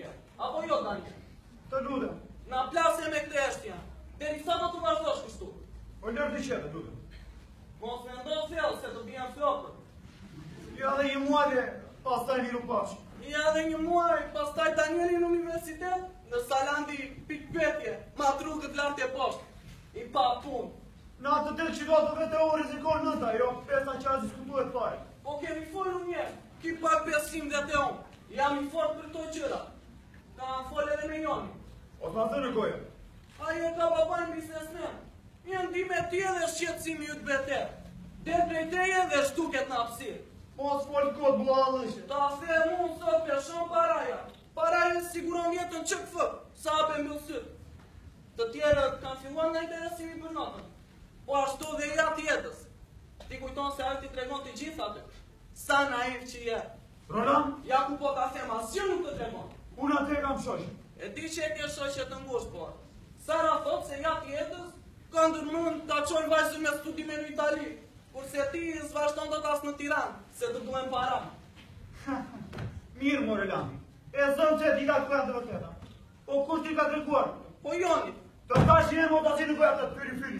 politike. Apo jo, Daniel? Të lutem. Na plasje me këtë eshtja. Deri sa do të vazhdosh kështu? O lërë të qetë, lutem. Mos me ndohë fjallë se të bijan flokër. Ja dhe një muaj dhe pastaj viru pashë. Ja dhe një muaj, pastaj Danieli në universitet, në Salandi pikpetje, matru këtë lartje poshtë. I pa punë. Në atë të që do të vete o rizikon nëta, jo pesa që a diskutuet pare. Po kemi folur njerë, ki pak besim dhe të onë. Jam I fort për to gjëra. Ka fol edhe me Joni. O të atë në goje. Aje ka babajnë biznesmen. Janë di me tje dhe shqetësimi ju të beter. Dhe drejteje dhe shtuket në apsirë. Mos fol kod bua alëshe. Ta the mund sot peshon paraja. Paraja siguron jetën që këfë, sa abe mbëllësët. Të tjerët kanë filluar në interesimi për natën. Po ashtu dhe ja tjetës. Ti kujton se arë ti tregon të gjithë atë. Sa naiv që je. Roland? Ja ku po ta them, asgjë nuk të tregon. Unë atë kam shoshë. E di që e ke shoqe të ngushtë, po. Sara thot se ja tjetës kanë dërmën ta qojnë vajzën me studime në Itali. Kurse ti s'vazhdon dot as në Tiranë, se të duhen para. Mirë, Morelandi. E zëmë që ti ka të këndë vërteta. Po kur ti ka të rëkuar? Po Joni. Të tashin e mota si në kuja të fyri.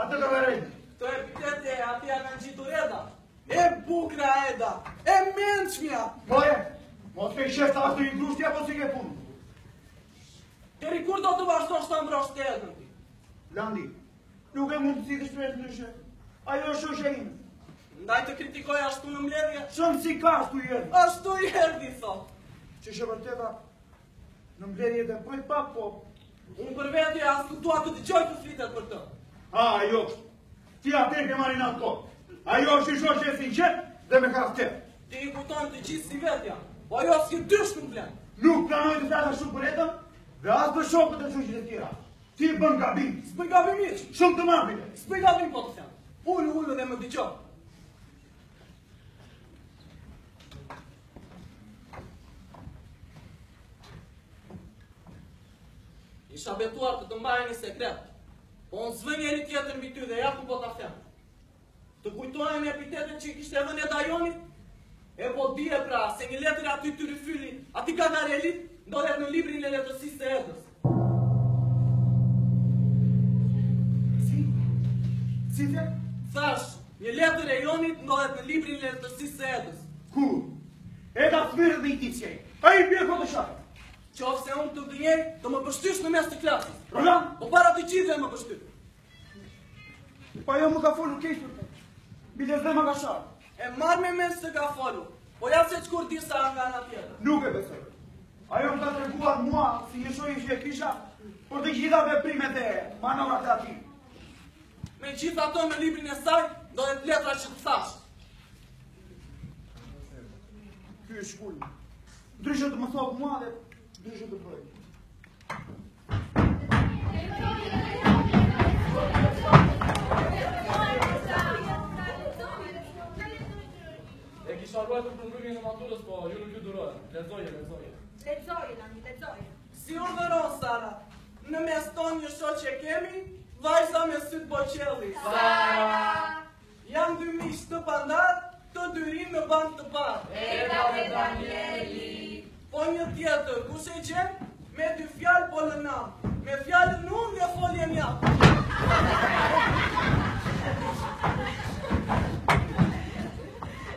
Atë ka verejnë. Të epitete ati ja kanë gjitur Eda. E bukra Eda. E mençmja. Moje, mos ke shefta ashtu I ndrushtja, po si ke punë. Deri kur do të vazhdosh të mbrosh të Edën ti? Landi, nuk e mund të si të shpresë ndryshe. Ajo është shoqe ime. Ndaj të kritikoj ashtu në mbledhje? Shumë si ka ashtu I erdi. Ashtu I erdi, thot. Që shë vërteta, në mbledhje dhe prit pak, po. Unë për vetje as nuk dua të dëgjoj të flitet për të. Ajo është. Ti atë ke marrin atë kohë. Ajo është I shoqe e sinqet dhe me karakter. Ti I kupton të gjithë si vetja, po ajo s'ke dysh nuk vlen. Nuk planoj të flata shumë për Edën dhe as për shokët e shoqit e tjera. Ti bën gabim. S'bëj gabim miq. Shumë të mafile. S'bëj gabim po të them. Ullu dhe më dëgjoj. Isha betuar të mbajë një sekret, po unë s'vë njeri tjetër mbi ty dhe ja ku po ta them. Të kujtojnë epitetet që I kishte vënë Eda Jonit? E po dije pra se një letër aty të ryfyli, ati Gagarelit, ndodhet në librin e letërsisë së Edës. Si the? Thash, një letër e Jonit ndodhet në librin e letërsisë së Edës. Ku? Eda smirë dhe I tipsjej. A I bje ko të shakë. Qofse unë të gënjej, të më pështysh në mes të klasës. Roland? Po para të gjithë më pështysh. Pa jo më ka folur kejtë. Biles dhe më ka sharë. E marrë me mes se ka folur, po ja se qkur disa nga nga tjetër. Nuk e besoj. Ajo më ka treguar mua si një shoj që e kisha për të gjitha veprimet e manovrat e ati. Me gjithë ato në librin e saj, do dhe të letra që të thash. Ky është shkull. Ndryshe të më thokë mua dhe ndryshe të bëj. E kisha ruajtur për mbrëmjen e maturës, po ju nuk ju durojë. Lexoje. Lexoje, Nani, lexoje. Si urdhëron Sara, në mes tonë një shoqe kemi, vajza me sytë boqelli. Sara! Janë dy miq të pandar, të dyrin në band të parë. Eda dhe Danieli. Po një tjetër, kush e gjen? Me dy fjalë po lënam. Me fjalën unë një foljen jam.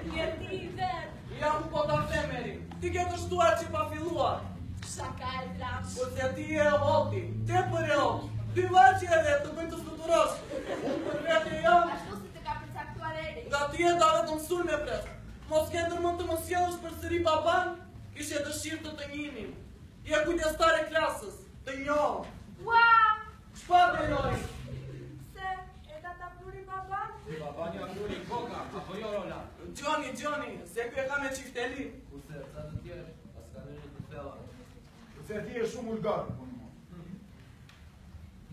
Njërti I vetë. Ja ku po ta femeri. Ti ke të shtuar që pa filluar. Shaka e drash. Kurse ti e oti, te për e oti. Dy vaqe edhe të bëjnë të fluturosh. Unë për vete jam. Ashtu si të ka përcaktuar eri. Nga ti e da vetëm sul me pres. Mos ke ndërmend të më sjellësh për sëri baban, kishe dëshirë të të njihnim. Je kujdestare klasës, të njohë. Ua! Çfarë të njohë? Se, Eda ta pluri baban? Babani a pluri koka, apo jo Rola? Gjoni, se kjo e ka me qifteli. Kurse, sa të tjerë, pas ka nërë të thella. Se ti e shumë ulgarë.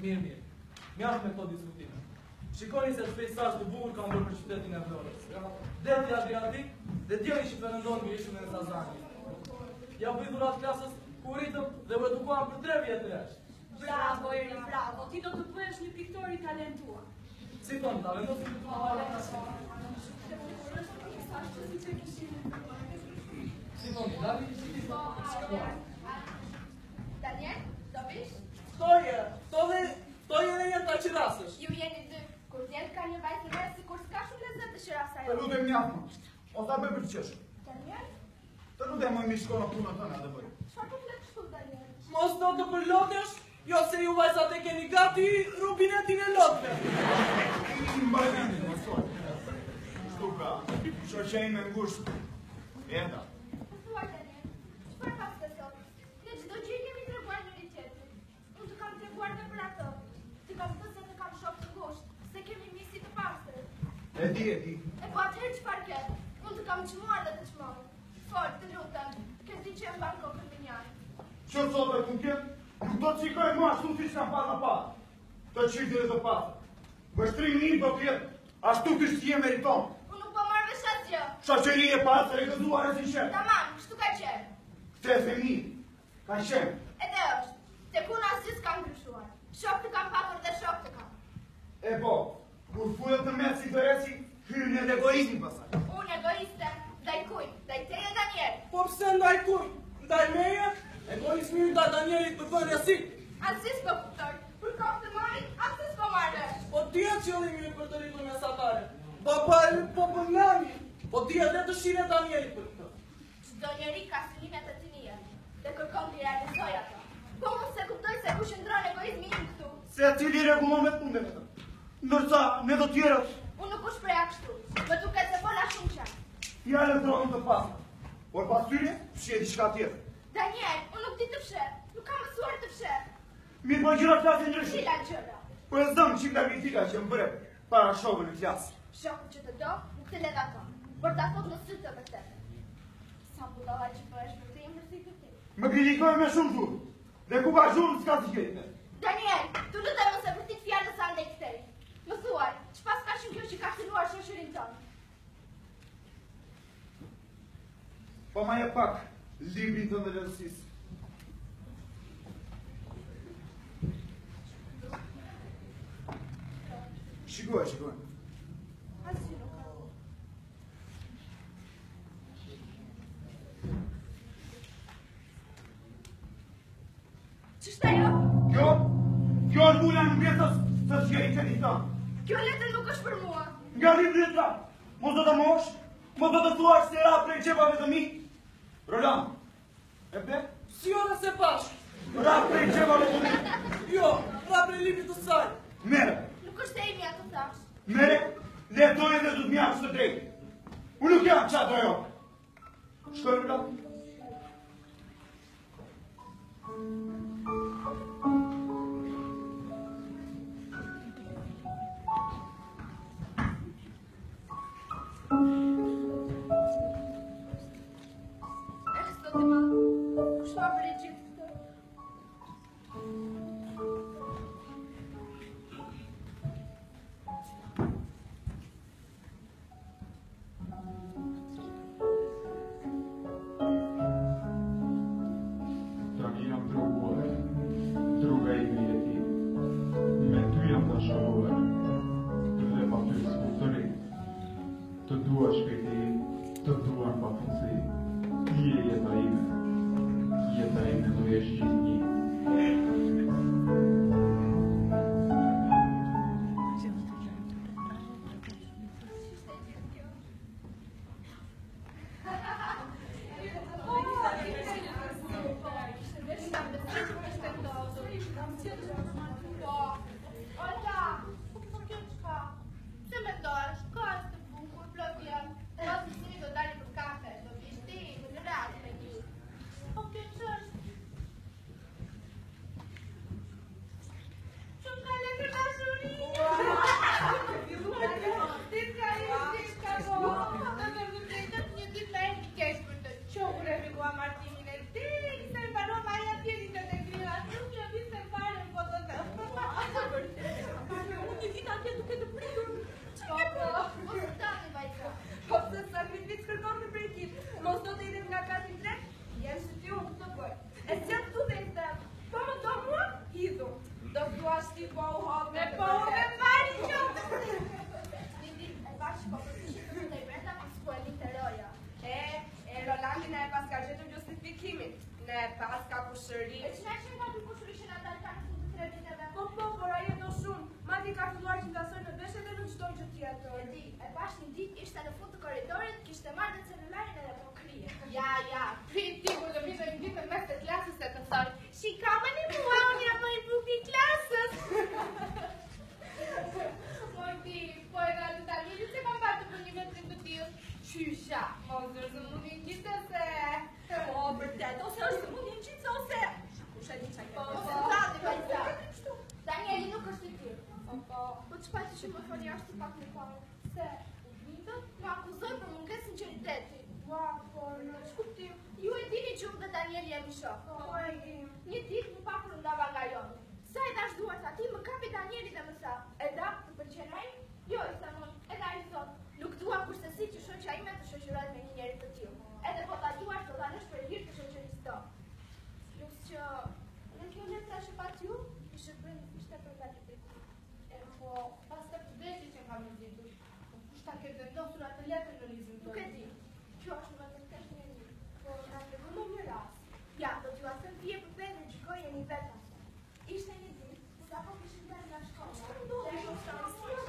Mirë. Mjaft me këto diskutime. Shikoni se shpejt sa është të bukur ka bërë për qytetin e Florës. Deti Adriatik dhe djeli që përëndon me ishën e Sazani. Ja bëj dhurat klasës ku rritëm dhe u edukuam për 3 vjetë resh. Bravo, Eri, bravo. Ti do të bëhesh një piktor I talentuar. Si tonë, talentosi të marrë klasë. Si tonë, Davi, si ti tonë. Daniel, do vish? Toje dhe jenë ta qirasësh. Ju jeni dy. Kur djetë ka një vajtë në si kur s'ka shumë lezet të qirasa Të lutem njafë, o ta bëj për të qeshë. Daniel? Të lutem më mishko në punë të në dhe bëj. Çfarë po flet kështu, Daniel? Mos do të përlotesh, jo se ju vajzat e keni gati rubinetin e lotve. I mbajmendi, më sot. Shtu ka, shoqenj me ngusht. Enda. Thuaj, Daniel, çfarë ka të sot? Ne çdo gjë kemi treguar njëri tjetrit. Unë të kam treguar dhe për ato. Ti kam thënë se të kam shok të ngushtë, se kemi misi të pastër. E di. E po atëherë çfarë ke? Unë të kam çmuar dhe të çmoj. Fol, të lutem, ke ti që e mban kokën me njëri. Që të sotë e të kjetë, nuk do të qikoj mua ashtu si që kam pa. Të qytë dhe të pasë. Vështrim një do të jetë, ashtu të shqie meriton. Unë nuk po marrë vesh asgjë. Shaqeri e pasë e gëzuar e si shemë. Tamam, kështu ka qenë. Këtë e femi, ka shemë. Edhe është, te kuna asgjë s'kam ndryshuar. Shok të kam patur dhe shok të kam. E po, kur fujet të metë si të reci, hyrën e egoizmi pasaj. Unë egoiste, ndaj kuj, ndaj teje Daniel. Po pse ndaj kuj? Ndaj meje? Egoizmi ndaj Danielit për bërë jasit. Asgjë s'po kuptoj. Për kohë të marit, asgjë s'po marrë. Po t'je qëllimi për të rritur mesatare. Baba e po për nami. Po t'je dhe dëshire Danielit për këtë. Çdo njeri ka synimet e tij dhe kërkon t'i realizoj ato. Po unë se kuptoj se ku shndron egoizmi im këtu. Se cili regullon me punde me të. Ndërsa, ne do tjerët, Unë nuk u shpreha kështu. Më duket se fola shumë qartë. fjallë të dronë të pasë. Por pas tyre, fshje diçka tjetër. Daniel, unë nuk di të fshet. Nuk kam mësuar të fshet. Mirë po gjëra klasë në ndryshme. Cila gjëra? Po e zëmë qim nga kritika që më bëre para shokën në klasë. Shokën që të do, nuk të let ato. Por ta thot në sy të vërtetë. Sa budalla që bëhesh për të im vërtet të ti. Më kritikoj me shumë zhurë. Dhe ku ka zhurë s'ka të gjejtë. Daniel, të lutem mos e vërtit fjalës sa ndaj këtej. Më thuaj, çfarë ka shumë kjo që ka filluar shoqërinë tonë? Po ma jep pak librin të ndërësisë. Shikoj. Asgjë nuk ka. Ç'është ajo? Kjo është bula në mbjetës të zgjeri që një tonë. Kjo letër nuk është për mua. Nga libri të tra, mos do të mosh, mos do të thuash se ra prej qepave të mi. Roland, e ble? Si ora se pash? Ra prej qepave të mi. Jo, ra prej librit të saj. Mere, Nuk është e imja të thash. mere, letoj dhe du të mjafës të drejtë. Unë nuk jam qatë ajo. Shkoj, Roland. Të dua shpejti, të duan pa fundësi. Ti je jeta ime do jesh gjithnjë. s'ka kushëri. E që na që nga për kushëri që na dalë ka në fund të 3 viteve? Po, por ajo do shumë. Madje ka filluar që ndasoj në veshe dhe në çdo gjë tjetër. E di, e pash një ditë ishte në fund të korridorit, kishte marrë në celularin edhe po krije. Ja, priti kur do vite një ditë mes të klasës se të thonë, shikamani mua, unë jam më i bukur i klasës. Mojti, po e nga të taliri se kam batu për një metrin të tillë. Qysha, mos është mundin gjithë se... Po, vërtet, ose është mundin gjithë ose... Kush e di çka Po, ke? se prani vajza. Danieli nuk është i tillë. Po çfarë ti që më thoni ashtu pak më parë? Se më akuzoj për mungesë sinqeriteti. Ua, por në ç'kuptim? Ju e dini që unë dhe Danieli jemi shok. Po, e di. Një ditë më pak rëndava nga joni. Sa i dash duart ati, më kapi Danieli dhe më tha, Eda, të pëlqen ai? Jo, i tha unë. Edhe ai thot, nuk dua kurse që shoqja ime të shoqërohet me një njeri të tillë. Edhe po ta duash të dhanesh për hir të shoqërisë tonë. Plus që në kjo letra që pat ju, ishte për gatitë. Po, pas të vdekjes që kam nxitur. Kush ta ke vendosur atë letër në lizin Nuk e di. Kjo është më të kesh një një. Po, na tregon më një rast. Ja, do t'ju asëm pje për pedre gjykoj e një vetëm. Ishte një ditë, ku sa po kishim dalë nga shkolla. Dhe e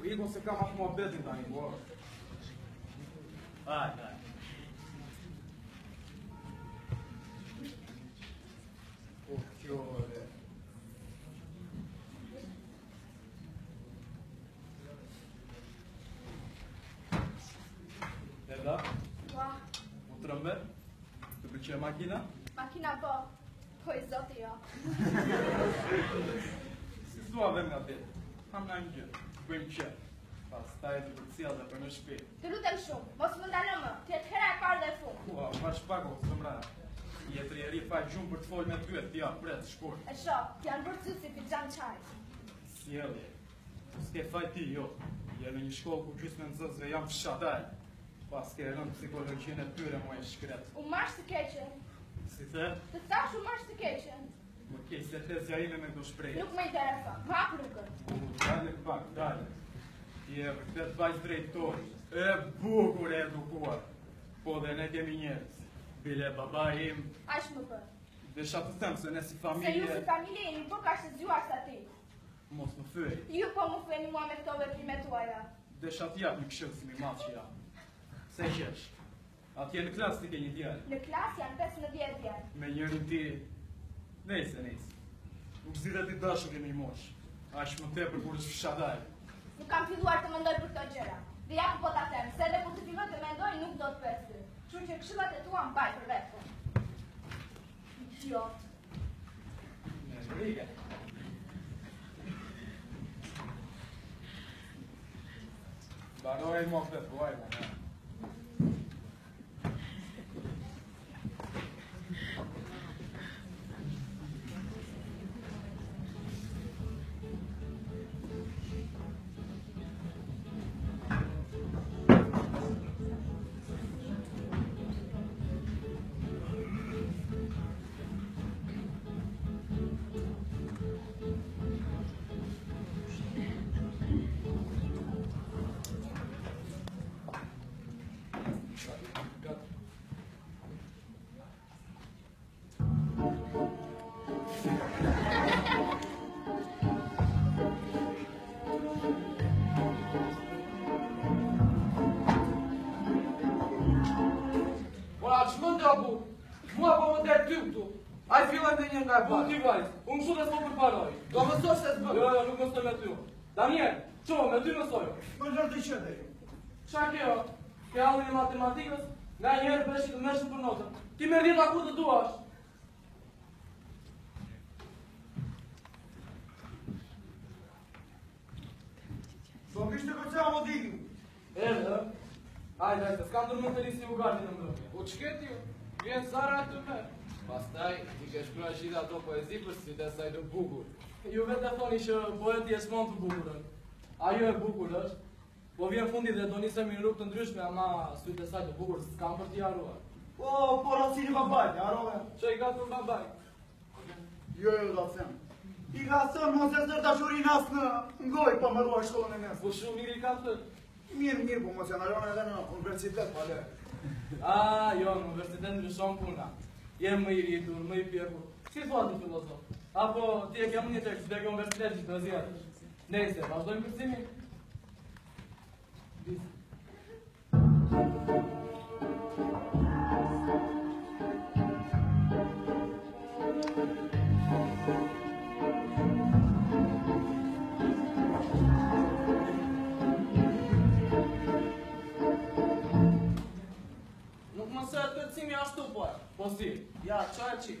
Ikon se kam atë muhabetin tani, po. Hajde. Po, kjo e... Eda, Ua, u trëmbe? Të pëlqen makina? makina po. Po i zoti jo. Si s'dua vem nga vetë. Kam nga një gjë, bëjmë qërë. Pas taj të përcia dhe për në shpi. Të lutem shumë, mos më ndalë më, të jetë hera e parë dhe e fund. Ua, ma shpako, së mra. Jetë rjeri faj gjumë për të folë me ty e t'ja, pret, shkur. E shoh, t'janë bërë sy si pijan qaj. Sjellje. S'ke faj ti, jo. Je në një shkollë ku gjysmë në zëzve jam fshataj. Pas ke rënë psikologjin e tyre mu e shkret. U marsh të keqen. Si the? Të thash u marsh të keqen. Më kej se tezja ime me do shprejt. Nuk më intereson, më hap rrugën. Dale pak, dale. Ti e vërtet vajzë drejtori. E bukur e edukuar. Po dhe ne kemi njerëz. Bile baba im. Aq më bër. Desha të them se ne si Se ju familje... si familje jeni po ka shëzjuar sa ti. Mos më thyej. Ju po më feni mua me këto veprimet tuaja. Desha t'jap një këshill si mi madh që jam. Se qesh. Atje në klasë ti ke një djalë. Në klas janë 15 vjetë. Me njërin ti... Nejse. Nuk zidhe ti dashurin një mosh. Aq më tepër kur është fshadaj. Nuk kam filluar të mendoj për këto gjëra. Dhe ja po ta them, se edhe kur të filloj të mendoj nuk do të pesë. Kështu që këshillat e tua mbaj për vetë. Idiot. Në rrige. Baroj më këtë, buaj më. Mua po më der ty këtu. Ai fillon të një nga e parë. Ti vajz, unë kështu dhe s'po përparoj. Do mësosh se s'bën. Jo, nuk mësoj me ty. Daniel, ço, me ty mësoj. Po lër të qëndej. Çka kjo? Ke hallin e matematikës, nga njerë bëhesh të mëshëm për notën. Ti merr 10 ku të duash. Do kishte goca më diku. Erdhë. Hajde, s'kam ndërmend të risi u gardin në mbrëmje. U ç'ket ju? Vjen Sara aty me. babaj i ke shkruar gjithë ato poezi për sytë e saj të bukur. Ju vetë thoni që poeti e s'mon të bukurën. Ajo e bukur është, po vjen fundi dhe do nisemi në rrugë të ndryshme, ama sytë e saj të bukur s'kam për t'i haruar. Po, racini babaj, harove. Që i ka thënë babaj? Jo, da them. I ka thënë mos e zër dashurin as në ngoj, po më ruaj shkollën e mes. Po shumë mirë i ka thënë. Mirë, po mos e ndalon edhe në universitet, pa le. Jo, në universitet ndryshon puna. Jem më i rritur, më i pjekur. Si thua të filozof? Apo ti e kemë një tekst dhe ke universitet që të zjarë? Nejse, vazhdojmë kërcimin. Nuk më së kërcimi ashtu, po si? Ja, qa e qi?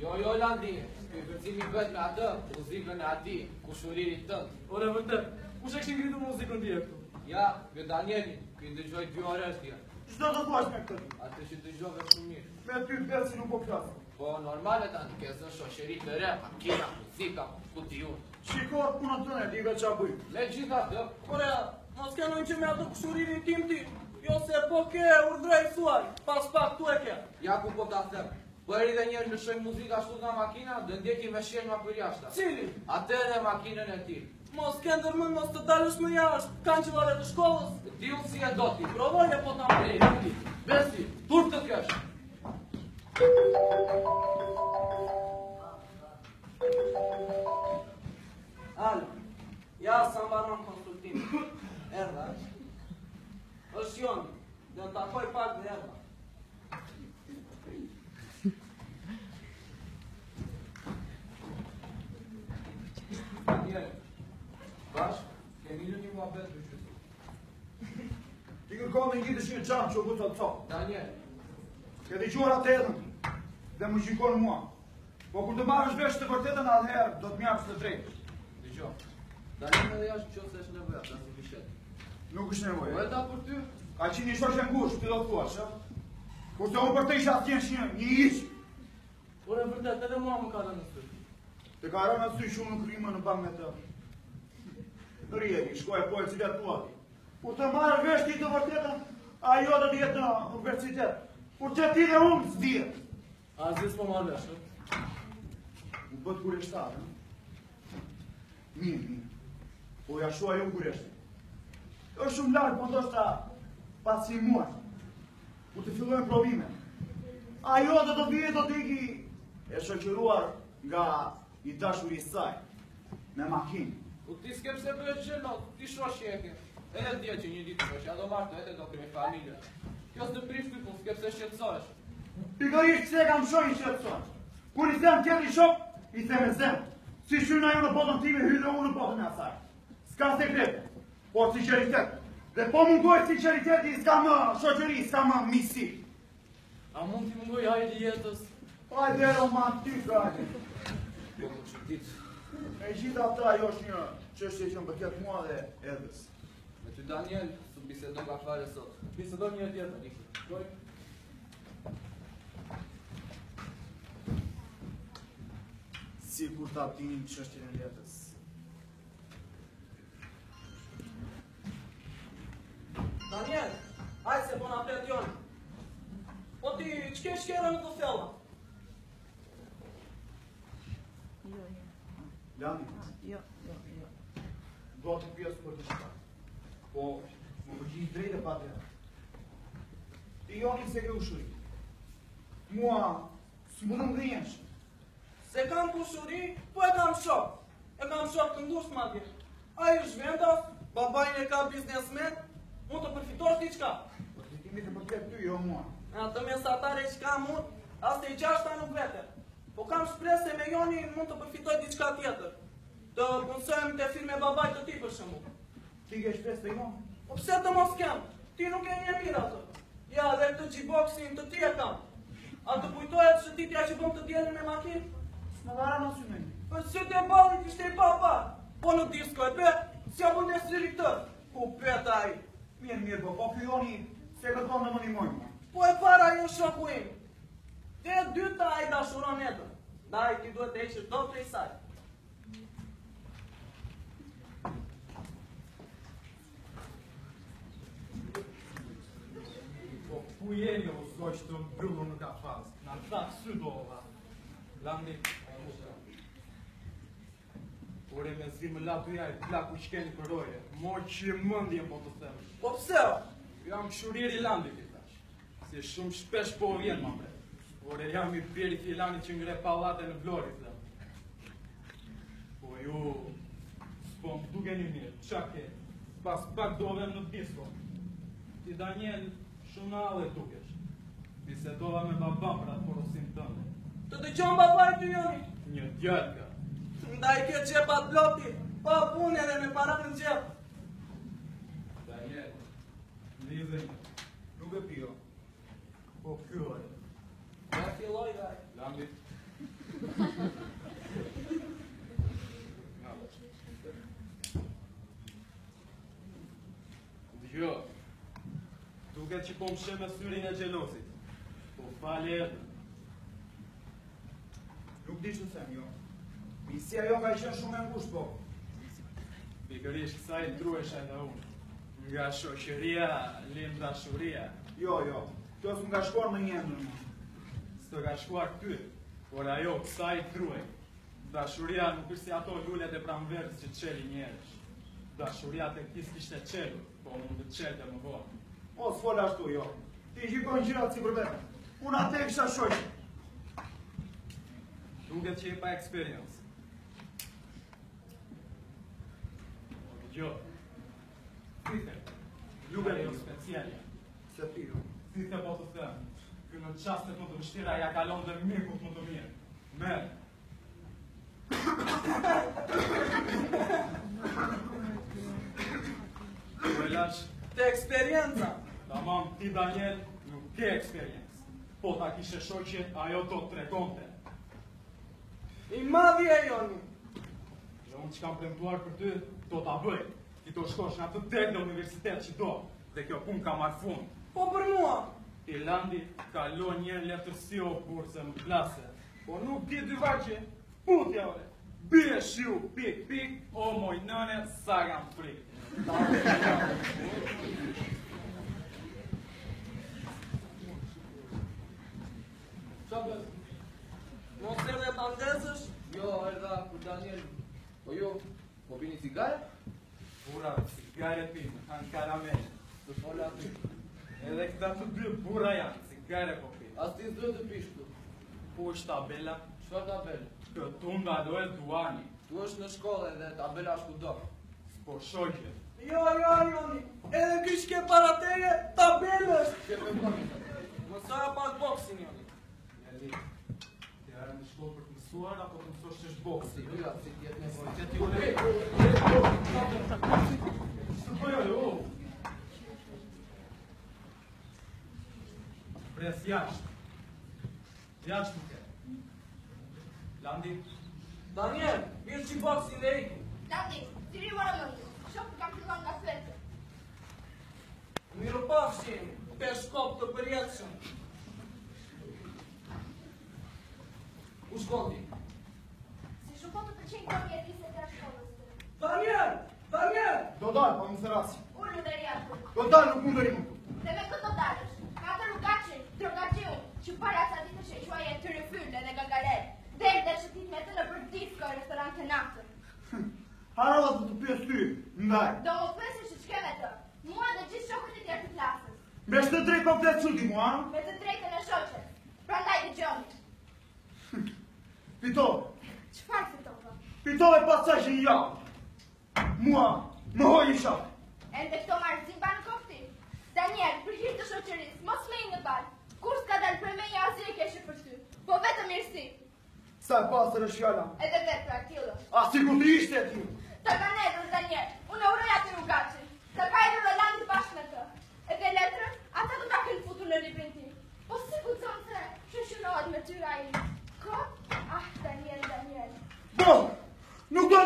Jo, Landi, ky kërcimi bëhet me atë, muzikën e ati, kushuririt tënd. Ore vërtet, kush e këshin ngritur muzikën tje këtu? Ja, ky Danieli, ky ndëgjoj 2 orë tje. Çdo të thuash me këtë? Atë që dëgjove shumë mirë. Me ty Bersi nuk po flas. Po, normale tani, ke zënë shoqëri të re, makina, muzika, ku ti unë. Shiko punën tënde, di vetë ç'a bëj. Me gjitha të, Ore, mos ke nëjë që me ato kushuririn tim ti, jo se po ke urdhrej thuaj, pas pak tu e ke. ja ku po ta them. Po eri dhe njerë lëshoj muzika ashtu nga makina, dhe ndjekim me shenjma për jashta. Cili? Atë edhe makinën e ti. Mos ke ndërmën, mos të dalësh më jashtë, kanë qëllare të shkollës. Ti unë si e do ti. Provoj e po ta më Landi, Bersi, tur të kesh. Alo, ja sa mbaron konsultimi. Erdha. është Joni, dhe në takoj pak dhe erdha. Daniel, bash, kemi një muhabet për qëtë. Ti kërkon me ngjitësh një xham që u bë të thot. Daniel, Ke dëgjuar atë edhën dhe më gjykon mua. Po kur të marrësh vesh të vërtetën atëherë do të mjafsh të drejtë. dëgjoj. Daniel edhe jashtë qoftë se është nevoja, ta si vishet. Nuk është Po nevojë. e ta për ty? Ka qenë një shoqë ngushtë, ti do të thuash, ë? Kurse unë për të isha atje një hiç. Ore vërtet, edhe mua më ka dhënë në sy. Të ka rënë aty shumë në krimë në banë me të. Rrieti, shkoj po e cila tua ti. Kur të marrë vesh ti të vërtetën, ajo do të jetë në universitet. Kur që ti dhe unë s'dihet. Aziz po marrë vesh, U bët kureshtar, ë? Mirë. Po ja shua jo kureshtë. është shumë lartë, po ndoshta pas si muaj. Kur të fillojnë provimet. Ajo do të vijë do të iki e shoqëruar nga i dashuri saj me makinë. U ti s'ke pse bëhet xhelot, ti shoqë e ke. Edhe dia që një ditë shoqja do marrë edhe do krijoj familje. Kjo s'të prish ty, po s'ke pse shqetësohesh. Pikërisht pse kam shoqë shqetëson. Kur i them tjetri shok, i them me zem. Si shyn ajo në botën time, hy dhe unë në botën e asaj. S'ka sekrete, por sinqeritet. Dhe po mungohet sinqeriteti, s'ka më shoqëri, s'ka më miqësi. A mund t'i mungoj hajde jetës? Hajde romantik, hajde. Po më çudit. E gjithë ata ajo është një çështje që më përket mua dhe Edës. Me ty Daniel, su bisedon ka fare sot. Bisedon një tjetër. Shkoj. Sigur ta dini çështjen e jetës. Daniel, hajde se po na pret Joni. Po ti, ç'ke shkera në të thella? Lani, Jo. do të pjesë për të shka. Po, më përgjith drejt e pa të. Ti Joni se ke ushuri. Mua, s'mu në mdhenjesh. Se kam kushuri, po e kam shok. E kam shok të ngusht madje. Ai është vendas, babajin e ka biznesmen, mund të përfitosh diçka. Përfitimi të përket ty, jo mua. Atë mesatare që kam unë, as të i gjashta nuk vete. Po kam shpresë se me Joni mund të përfitoj diçka tjetër. Të punsojmë të firme babaj të ti për shembull. Ti ke shpresë të Joni? Po pse të mos kem? Ti nuk e një mirë atë. Ja, dhe këtë G-boxin të ti e kam. A të kujtohet që ti t'ja që bëm të djelën me makinë? S'më vara në symen. Për sytë e ballit ishte i papa. Po në disko e pe, si apo në siri këtë. Ku petaj? Mirë, po kyoni se këtë tonë në më një mojnë. Po e para ju shoku im. Te e dyta a i dashuron jetën. Da i ti duhet të eqër do të i saj. Po ku jeni o zoj që të mbrullu në ka fazë? Në thakë sy do ova. Landi, ore me zi më latu jaj, plaku që keni për roje. Moj që mëndje po të themë. Po pse o? Jam shuriri Landi këtash. Si shumë shpesh po vjen ma bre. Ore jam i pjeri filani që ngre palate në Vlori, them. Po ju, s'po më duke një mirë, qa ke? Pas pak dovem në disko. Ti Daniel, shumë ale dukesh. Bisedova me babam për atë porosim tënde. Të dëgjon babaj të joni. Një djallë ka. Ndaj ke gjepat bloti, pa punë edhe me parat në gjep. Daniel, lidhe një. Nuk e pio. Po kyore. Ja filloj daj. Landi. Djo, duket që po më shë me syrin e gjelosit. Po fale edhe. Nuk di që të them, jo. Misia jo ka qenë shumë e ngusht, po. Pikërisht kësa i truesha edhe unë. Nga shoqëria, lim dashuria. Jo. Kjo s'm ka shkuar më një ndër. S'të ka shkuar ty, por ajo kësa i truej. Dashuria nuk është si ato lullet e pramverës që të qeli njerësh. Dashuria të këtis kishte qelu, po mund të qelte më vonë. O, s'fola ashtu, jo. Ti gjikon gjirat si për vetë. Unë atë e kisha shoqë. Duket që e pa eksperiencë. Jo. Si the? Luga e jo specialja. Se ti, jo. Si the po të thëmë? Ky në qastet më të vështira ja kalon dhe mirkut më të mirë. Merë. Po e lash, Te eksperienca. tamam ti Daniel nuk ke eksperiencë. Po ta kishe shoqe, ajo do të tregonte. I madhi e joni. Dhe unë që kam premtuar për ty, do t'a bëj. Ti do shkosh në atë tek në universitet që do. Dhe kjo pun ka marrë fund. Po për mua. Irlandi kalon njerë letërsi o burse në klase. Po nuk di dy vaqe, putja ore. Bie shiu, pik, o moj nëne, sa kam frik. Qa bës? Mos e dhe të ndezësh. Jo, erda për Daniel. Po jo, po pini cigare? Bura, cigare pinë, kanë karamele. Të fola aty. Edhe këta të dy bura janë, cigare po pinë. As ti s'do të pish këtu. Po është tabela, Çfarë tabelë? këtu nga dojë duani. Tu është në shkollë dhe tabela është kudo. Po shoqe. Jo, joni. Edhe kish ke para teje, tabelës. Ke me përmi. Mësoja pak boksin joni. Eli, ti arë në shkollë për të mësuar, apo të mësosh që është boksi? Si doja, si tjetë nevojë. Që ti ule... Së bëjo, jo! Pres jashtë. Jashtë nuk e. Landi, Daniel, mirë që boksin dhe iku. Landi, ti riuar më ju. Shok kam filluar nga fletë. Miru pafshin, pe shkop të përjetëshëm. U shkondi. Si shukon të përqenjë të mjetis e të shkollës të. Daniel! Do dalë, po më sërasi. Ullu dhe rjatë. Do dalë, nuk mund të rimu. Dhe me këtë do dalësh. Ka të rrugaqin, drogaqiun, që para sa ditë sheshuaje të rëfyllë dhe gagaret. Dhe dhe shëtit me të në për disko e restorant të natën. Harada të pyes ty, ndaj. Do më thëse që qke me të. Mua dhe gjithë shokët e tjerë të klasës. Me shtë drejt komplet çudi mua, a? Me të drejtën e shoqes. Prandaj dhe gjoni. Pito, Qfar fitova? pito e pasaj që një javë. Mua, më hoj një shakë. Ende këto marrëzim banë kofti. Daniel, për hir të shoqërisë, mos me i në balë. Kur s'ka dalë për me një azje keshe për ty. Po vetë mirësi. Sa e pasër është fjalla. Edhe vetë pra tjilë. A si ku ti ishte ti? Ta ka nedrë, Daniel. Unë e uroja të rrugacin. Ta ka edhe Rolandi bashkë me të. Edhe letrën, ata do ta këllë futur në librin ti. Po si ku zonë se, shëshunohet me tyra i. Ko? Ah, Daniel. Do!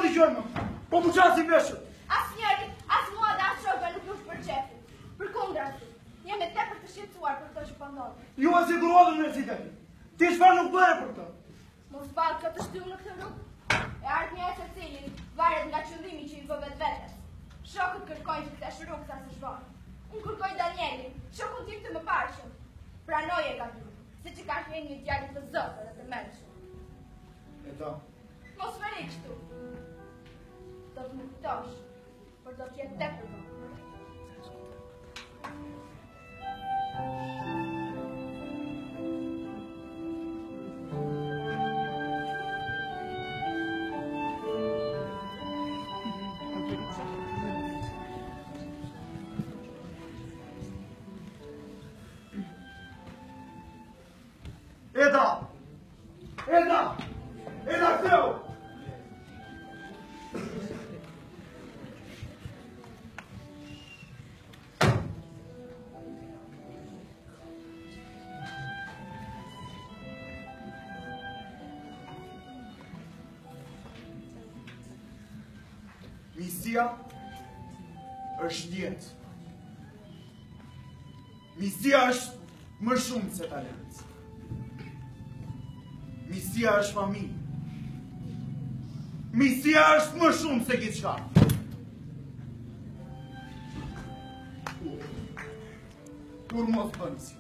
t'i gjojnë më. Po mu qasi veshët. As njeri, as mua dhe as shoka nuk jush për qefit. Për kundra si, jemi tepër të shqetësuar për këto që pëndonë. Ju e sigurohet universitetin. Ti çfarë nuk bëre për këtë? Mos balë këtë shtyllë në këtë rrugë. E ardhmja e secili varet nga qëllimi që i bë vetvetes. Shokët kërkojnë që këtë rrugë sa së zhvonë. Unë kërkoj Danielin, shokun tim të më parshëm. Pranoj e gatur, se që ka shmenë një djallit të zotë dhe të mërshëm. E ta. Mos veri kështu. Do të më këtosh, por do t'jetë tepër më. Eda këtëu! Misia është djetë. Misia është më shumë se talent. Misia është familje. Misia është më shumë se gjithçka. Kur mos bën misia.